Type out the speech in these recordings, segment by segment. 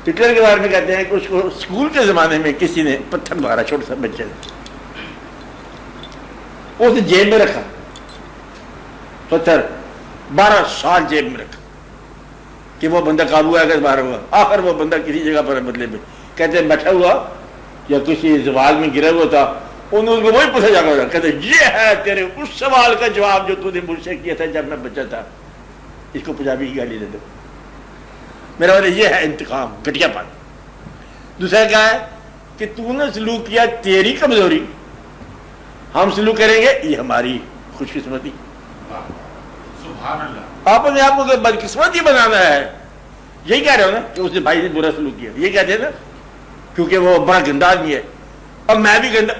Hitler کے بارے میں کہتے ہیں کہ اس کو اسکول کے زمانے میں کسی نے پتھر مارا، چھوٹا سا بچے نے، اس نے جیب میں رکھا پتھر، 12 سال جیب میں رکھا کہ وہ بندہ قابو آئے گا دوبارہ ہوا. آخر وہ بندہ کسی جگہ پر بدلے میں کہتے ہیں بیٹھا ہوا یا کسی زوال میں گرا ہوا تھا، انہوں نے وہی پوچھا جا کر کہتے یہ ہے تیرے اس سوال کا جواب جو تو نے مجھ سے کیا تھا جب میں بچہ تھا. اس کو پنجابی کی گالی دے دو. میرا مطلب یہ ہے انتقام، گھٹیا پن. دوسرا کیا ہے کہ تو نے سلوک کیا، تیری کمزوری، ہم سلوک کریں گے یہ ہماری خوش قسمتی. سبحان اللہ. آپ نے آپ کو بدقسمت ہی بنانا ہے. یہی کہہ رہے ہو نا کہ اس نے بھائی نے برا سلوک کیا، یہ کہتے ہیں نا کیونکہ وہ بڑا گندا آدمی ہے اور میں بھی گندا.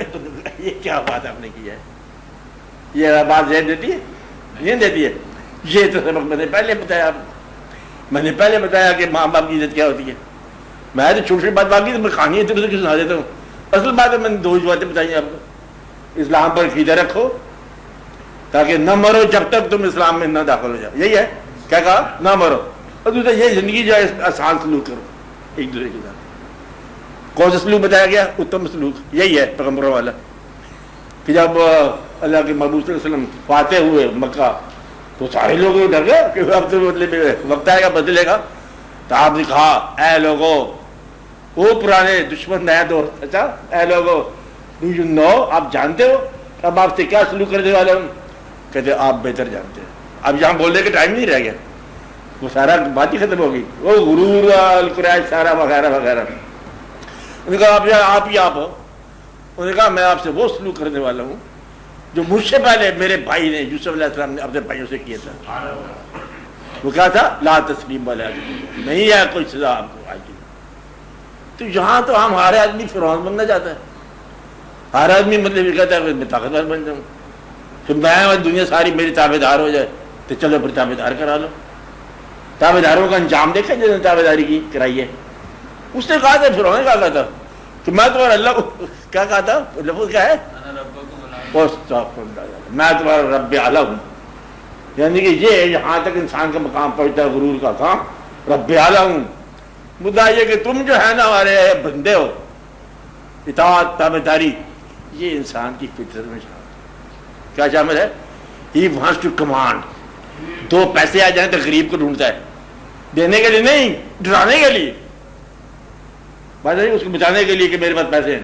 یہ کیا بات آپ نے کی ہے؟ یہ بات ذہن دیتی ہے؟ نہیں دیتی ہے. یہ تو سبق میں نے پہلے بتایا. میں نے پہلے بتایا کہ ماں باپ کی عزت کیا ہوتی ہے. میں تو چھوٹی چھوٹی بات باقی تو میں کہانی ادھر ادھر کی سنا دیتا ہوں. اصل بات ہے میں نے 2 باتیں بتائی آپ کو. اسلام پر عقیدہ رکھو تاکہ نہ مرو جب تک تم اسلام میں نہ داخل ہو جاؤ. یہی ہے کیا کہا؟ نہ مرو. اور دوسرا یہ زندگی جو ہے آسان سلوک کرو ایک دوسرے کے ساتھ. کون سا سلوک بتایا گیا؟ اتم سلوک. یہی ہے پیغمبروں والا کہ جب اللہ کے محبوب صلی اللہ علیہ وسلم فاتح ہوئے مکہ تو سارے لوگ ڈر گئے کہ اب تو مطلب وقت آئے گا بدلے گا. تو آپ نے کہا اے لوگو، وہ پرانے دشمن نیا دوست، اچھا اے لوگو ڈو یو نو، آپ جانتے ہو اب آپ سے کیا سلوک کرنے والے ہوں؟ کہتے آپ بہتر جانتے ہیں. اب یہاں بولنے کا ٹائم نہیں رہ گیا، وہ سارا بات ہی ختم ہو گئی. وہ غرور القریش سارا وغیرہ وغیرہ. انہوں نے کہا آپ ہی آپ ہو. انہوں نے کہا میں آپ سے وہ سلوک کرنے والا ہوں جو مجھ سے پہلے میرے بھائی نے یوسف علیہ السلام نے اپنے بھائیوں سے کیا تھا. وہ کیا تھا؟ لا تسلیم والا نہیں ہے کوئی سزا آپ کو آئے گی. تو یہاں تو ہم ہر آدمی فرعون بننا چاہتا ہے. ہر آدمی مطلب یہ کہتا ہے میں طاقتور بن جاؤں، پھر میں دنیا ساری میری تابع دار ہو جائے. تو چلو پھر تابع دار کرا لو. تابع داروں کا انجام دیکھا جس نے تابع داری کی کرائی ہے. اس نے کہا تھا فرعون نے کہا تھا کہ میں تمہارا اللہ کو کیا کہا تھا؟ لفظ کیا ہے؟ میں تمہارا رب اعلی ہوں. یعنی کہ یہ یہاں تک انسان کا مقام پہنچتا ہے غرور کا کام رب اعلی ہوں. مدعا یہ کہ تم جو ہے نا ہمارے بندے ہو، اطاعت تابع داری یہ انسان کی فطرت میں شامل ہے. کیا شامل ہے؟ He wants to command. 2 پیسے آ جائیں تو غریب کو ڈھونڈتا ہے، دینے کے لیے نہیں، ڈرانے کے لیے. بات نہیں اس کو بچانے کے لیے کہ میرے پاس پیسے ہیں.